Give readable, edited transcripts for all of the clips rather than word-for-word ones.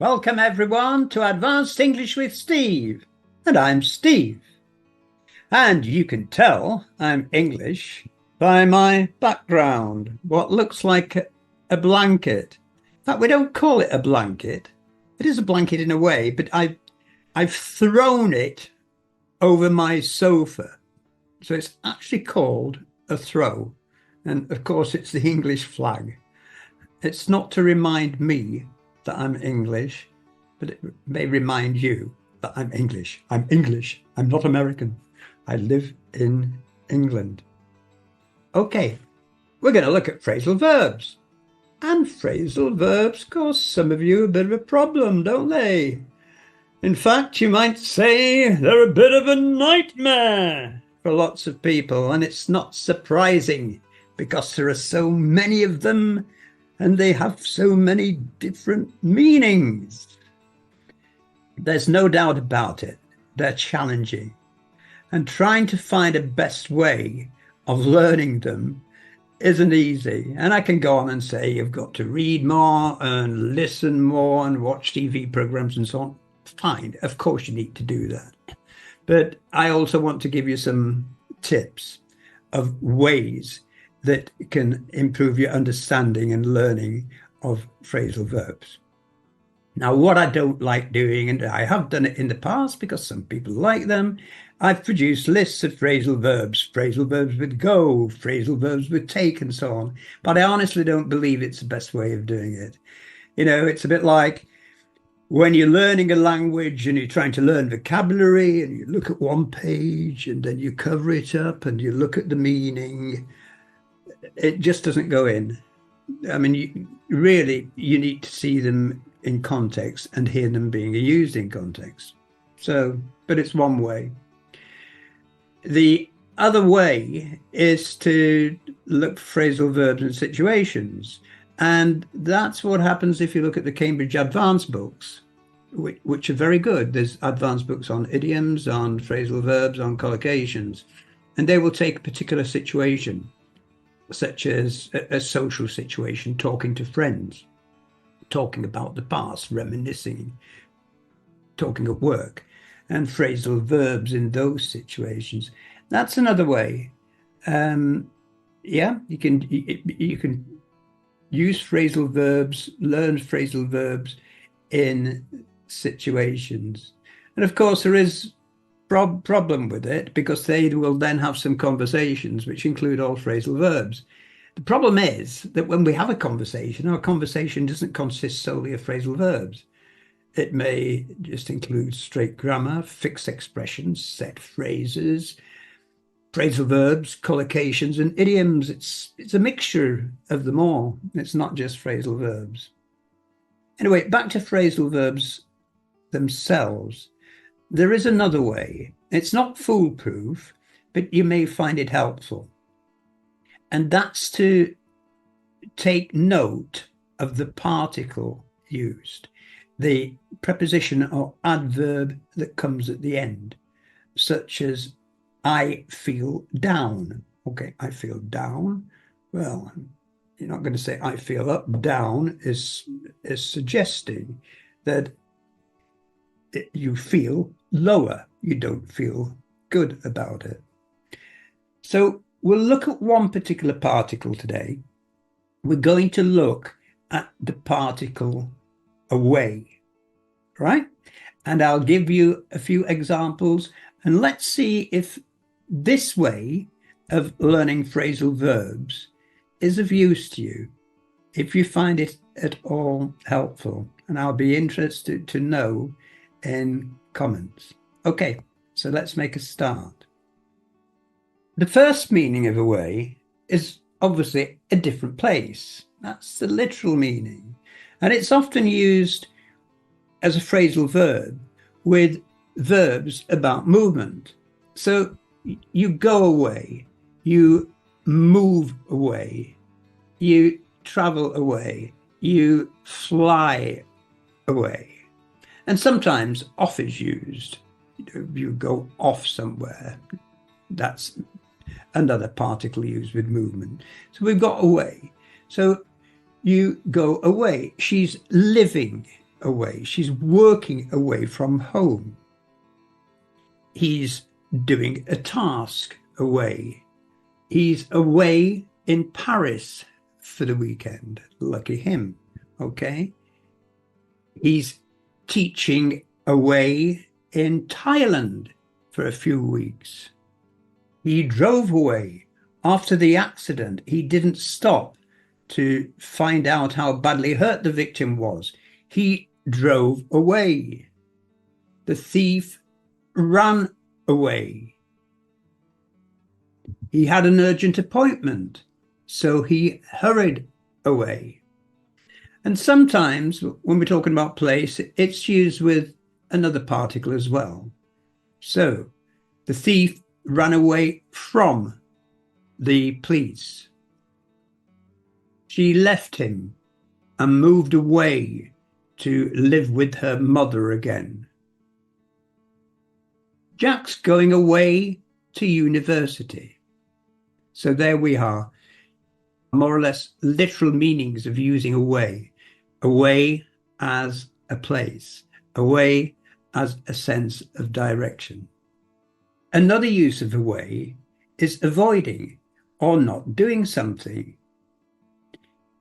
Welcome everyone to Advanced English with Steve. And I'm Steve. And you can tell I'm English by my background, what looks like a blanket. In fact, we don't call it a blanket. It is a blanket in a way, but I've thrown it over my sofa. So it's actually called a throw. And of course, it's the English flag. It's not to remind me that I'm English, but it may remind you that I'm English. I'm English. I'm not American. I live in England. Okay, we're going to look at phrasal verbs. And phrasal verbs cause some of you a bit of a problem, don't they? In fact, you might say they're a bit of a nightmare for lots of people, and it's not surprising because there are so many of them and they have so many different meanings. There's no doubt about it. They're challenging. And trying to find a best way of learning them isn't easy. And I can go on and say you've got to read more and listen more and watch TV programs and so on. Fine, of course you need to do that. But I also want to give you some tips of ways that can improve your understanding and learning of phrasal verbs. Now, what I don't like doing, and I have done it in the past because some people like them, I've produced lists of phrasal verbs with go, phrasal verbs with take, and so on. But I honestly don't believe it's the best way of doing it. You know, it's a bit like when you're learning a language and you're trying to learn vocabulary and you look at one page and then you cover it up and you look at the meaning. It just doesn't go in. I mean, you need to see them in context and hear them being used in context. So, but it's one way. The other way is to look for phrasal verbs in situations. And that's what happens if you look at the Cambridge Advanced books, which are very good. There's advanced books on idioms, on phrasal verbs, on collocations, and they will take a particular situation, such as a social situation, talking to friends, talking about the past, reminiscing, talking at work, and phrasal verbs in those situations. That's another way. You can use phrasal verbs, learn phrasal verbs in situations. And of course, there is problem with it because they will then have some conversations which include all phrasal verbs. The problem is that when we have a conversation, our conversation doesn't consist solely of phrasal verbs. It may just include straight grammar, fixed expressions, set phrases, phrasal verbs, collocations, and idioms. It's a mixture of them all. It's not just phrasal verbs. Anyway, back to phrasal verbs themselves. There is another way. It's not foolproof, but you may find it helpful. And that's to take note of the particle used, the preposition or adverb that comes at the end, such as I feel down. Okay, I feel down. Well, you're not going to say I feel up. Down is suggesting that you feel lower. You don't feel good about it. So we'll look at one particular particle today. We're going to look at the particle away, right? And I'll give you a few examples, and let's see if this way of learning phrasal verbs is of use to you, if you find it at all helpful. And I'll be interested to know in comments. Okay, so let's make a start. The first meaning of away is obviously a different place. That's the literal meaning. And it's often used as a phrasal verb with verbs about movement. So you go away, you move away, you travel away, you fly away. And sometimes off is used. You go off somewhere. That's another particle used with movement. So we've got away. So you go away. She's living away. She's working away from home. He's doing a task away. He's away in Paris for the weekend. Lucky him, okay? He's teaching away in Thailand for a few weeks. He drove away. After the accident, he didn't stop to find out how badly hurt the victim was. He drove away. The thief ran away. He had an urgent appointment, so he hurried away. And sometimes when we're talking about place, it's used with another particle as well. So the thief ran away from the police. She left him and moved away to live with her mother again. Jack's going away to university. So there we are, more or less literal meanings of using away. Away as a place, away as a sense of direction. Another use of away is avoiding or not doing something.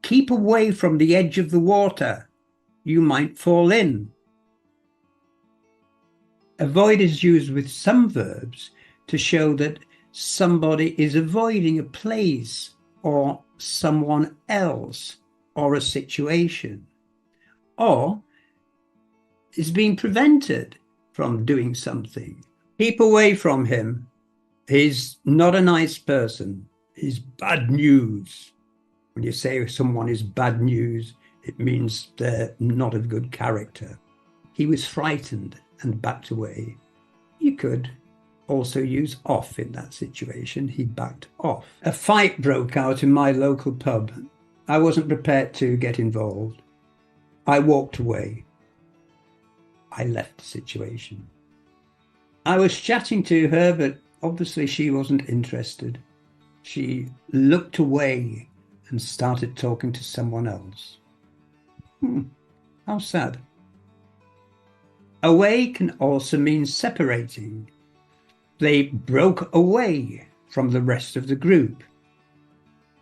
Keep away from the edge of the water. You might fall in. Avoid is used with some verbs to show that somebody is avoiding a place or someone else or a situation, or is being prevented from doing something. Keep away from him. He's not a nice person. He's bad news. When you say someone is bad news, it means they're not of good character. He was frightened and backed away. You could also use off in that situation. He backed off. A fight broke out in my local pub. I wasn't prepared to get involved. I walked away. I left the situation. I was chatting to her, but obviously she wasn't interested. She looked away and started talking to someone else. How sad. Away can also mean separating. They broke away from the rest of the group.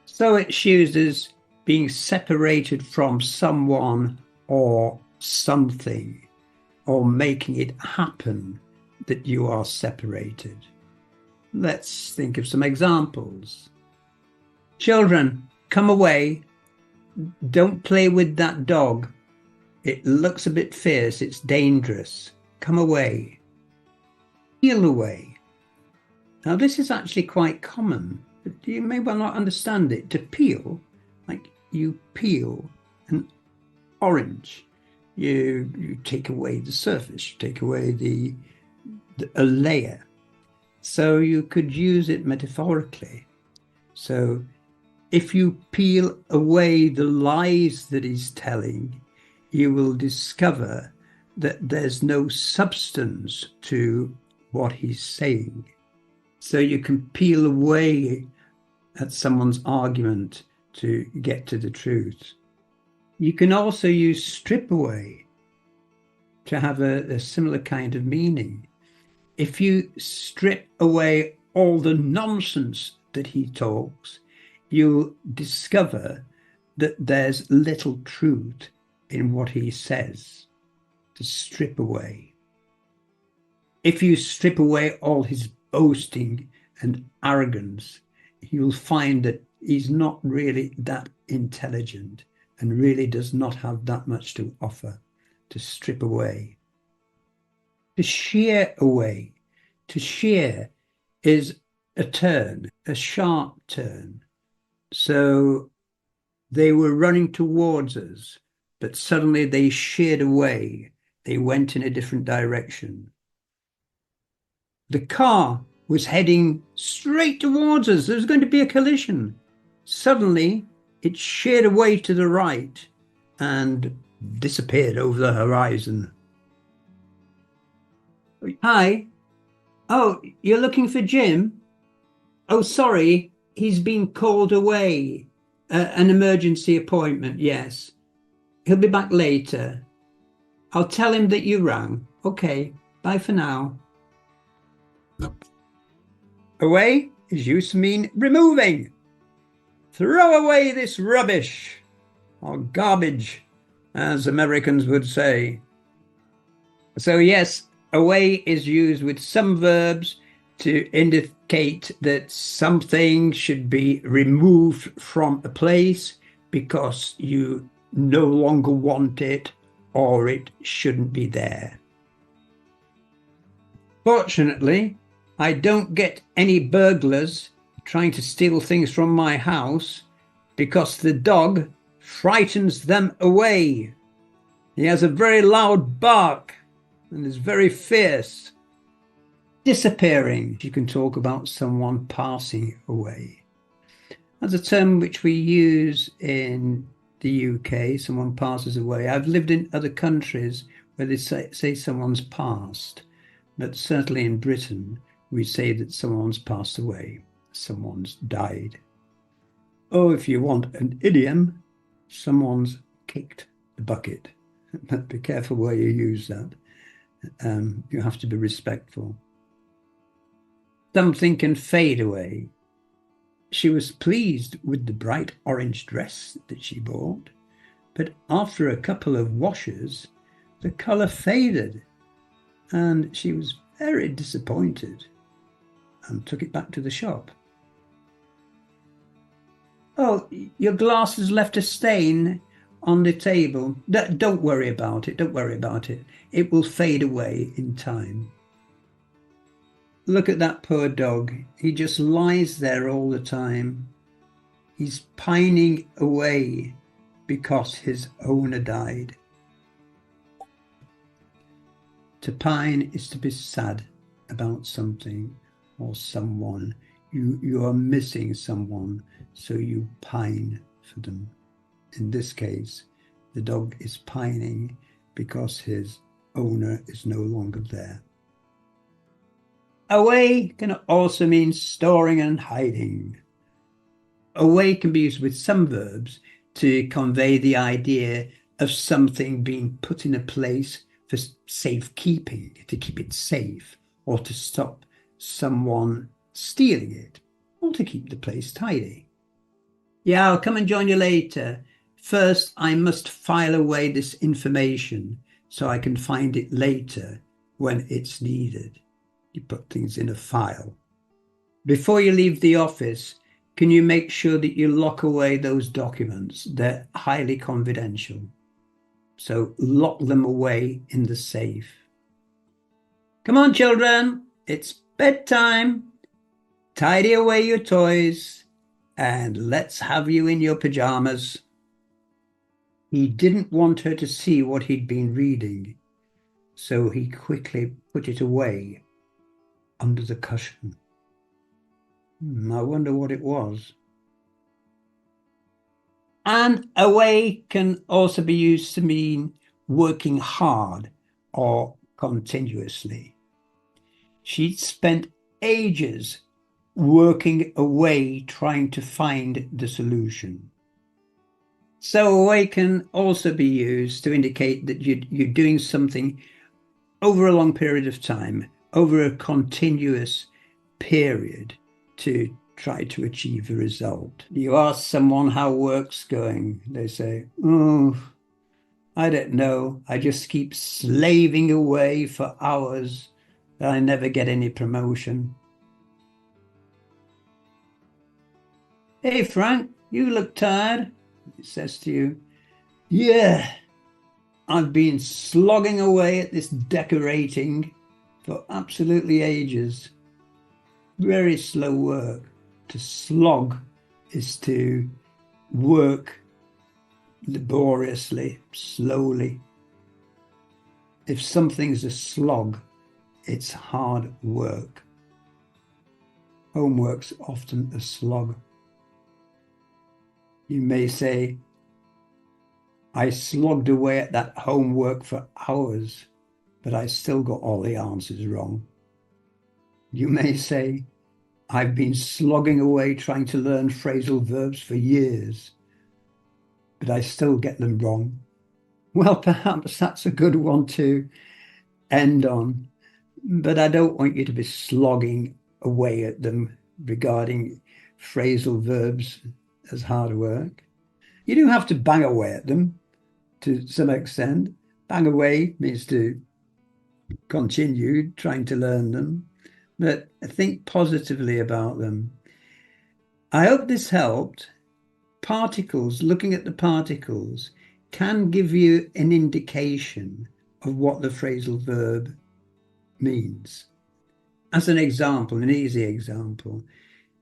So it's used as being separated from someone or something, or making it happen that you are separated. Let's think of some examples. Children, come away. Don't play with that dog. It looks a bit fierce. It's dangerous. Come away. Peel away. Now, this is actually quite common, but you may well not understand it. To peel, like you peel an orange. You take away the surface, you take away a layer. So you could use it metaphorically. So if you peel away the lies that he's telling, you will discover that there's no substance to what he's saying. So you can peel away at someone's argument to get to the truth. You can also use strip away to have a similar kind of meaning. If you strip away all the nonsense that he talks, you'll discover that there's little truth in what he says. To strip away. If you strip away all his boasting and arrogance, you'll find that he's not really that intelligent and really does not have that much to offer. To strip away. To shear away. To shear is a turn, a sharp turn. So they were running towards us, but suddenly they sheared away. They went in a different direction. The car was heading straight towards us. There was going to be a collision. Suddenly, it sheared away to the right and disappeared over the horizon. Hi. Oh, you're looking for Jim? Oh, sorry. He's been called away. An emergency appointment, yes. He'll be back later. I'll tell him that you rang. Okay, bye for now. Away is used to mean removing. Throw away this rubbish, or garbage, as Americans would say. So yes, away is used with some verbs to indicate that something should be removed from a place because you no longer want it or it shouldn't be there. Fortunately, I don't get any burglars trying to steal things from my house because the dog frightens them away. He has a very loud bark and is very fierce. Disappearing, you can talk about someone passing away. That's a term which we use in the UK, someone passes away. I've lived in other countries where they say someone's passed, but certainly in Britain, we say that someone's passed away, someone's died. Oh, if you want an idiom, someone's kicked the bucket. But be careful where you use that. You have to be respectful. Something can fade away. She was pleased with the bright orange dress that she bought, but after a couple of washes, the colour faded, and she was very disappointed and took it back to the shop. Oh, your glass has left a stain on the table. Don't worry about it. Don't worry about it. It will fade away in time. Look at that poor dog. He just lies there all the time. He's pining away because his owner died. To pine is to be sad about something or someone. You are missing someone, so you pine for them. In this case, the dog is pining because his owner is no longer there. Away can also mean storing and hiding. Away can be used with some verbs to convey the idea of something being put in a place for safekeeping, to keep it safe, or to stop someone stealing it, or to keep the place tidy. Yeah, I'll come and join you later. First, I must file away this information so I can find it later when it's needed. You put things in a file. Before you leave the office, can you make sure that you lock away those documents? They're highly confidential. So lock them away in the safe. Come on, children, it's bedtime. Tidy away your toys and let's have you in your pajamas. He didn't want her to see what he'd been reading, so he quickly put it away under the cushion. I wonder what it was. And away can also be used to mean working hard or continuously. She'd spent ages working away trying to find the solution. So away can also be used to indicate that you're doing something over a long period of time, over a continuous period to try to achieve a result. You ask someone how work's going, they say, oh, I don't know, I just keep slaving away for hours, but I never get any promotion. Hey Frank, you look tired, it says to you. Yeah, I've been slogging away at this decorating for absolutely ages. Very slow work. To slog is to work laboriously, slowly. If something's a slog, it's hard work. Homework's often a slog. You may say, I slogged away at that homework for hours, but I still got all the answers wrong. You may say, I've been slogging away trying to learn phrasal verbs for years, but I still get them wrong. Well, perhaps that's a good one to end on, but I don't want you to be slogging away at them regarding phrasal verbs as hard work. You do have to bang away at them to some extent. Bang away means to continue trying to learn them, but think positively about them. I hope this helped. Particles, looking at the particles, can give you an indication of what the phrasal verb means. As an example, an easy example,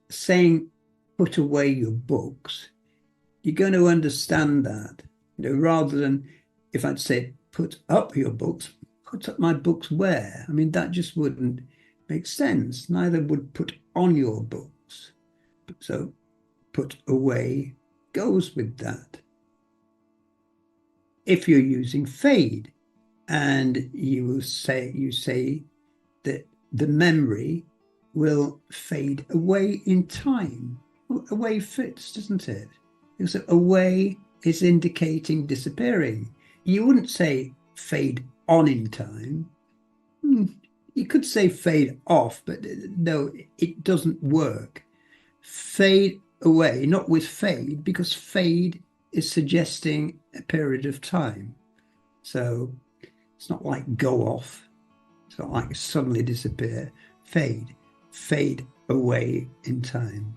saying put away your books, you're going to understand that, rather than if I'd say put up your books, put up my books where? I mean, that just wouldn't make sense. Neither would put on your books. So put away goes with that. If you're using fade and you say that the memory will fade away in time. Well, away fits, doesn't it? Because away is indicating disappearing. You wouldn't say fade on in time. You could say fade off, but no, it doesn't work. Fade away, not with fade, because fade is suggesting a period of time. So it's not like go off. It's not like suddenly disappear. Fade away in time.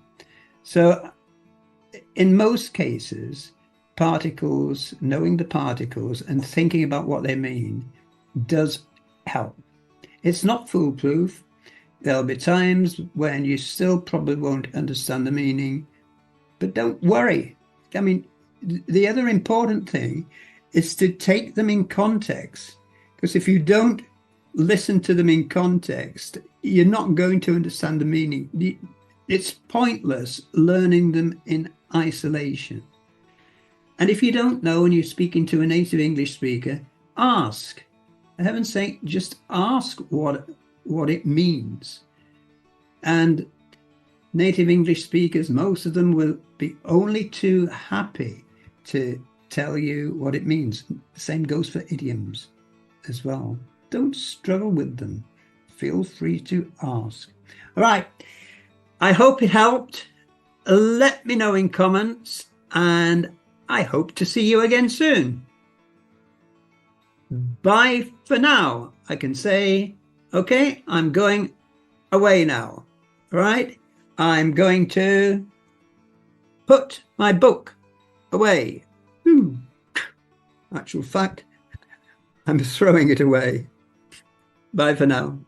So in most cases, particles, knowing the particles and thinking about what they mean does help. It's not foolproof. There'll be times when you still probably won't understand the meaning, but don't worry. I mean, the other important thing is to take them in context, because if you don't listen to them in context, you're not going to understand the meaning. It's pointless learning them in isolation. And if you don't know and you're speaking to a native English speaker, ask. For heaven's sake, just ask what it means. And native English speakers, most of them will be only too happy to tell you what it means. The same goes for idioms as well. Don't struggle with them. Feel free to ask. All right. I hope it helped. Let me know in comments, and I hope to see you again soon. Bye for now. I can say, okay, I'm going away now. All right. I'm going to put my book away. Actual fact, I'm throwing it away. Bye for now.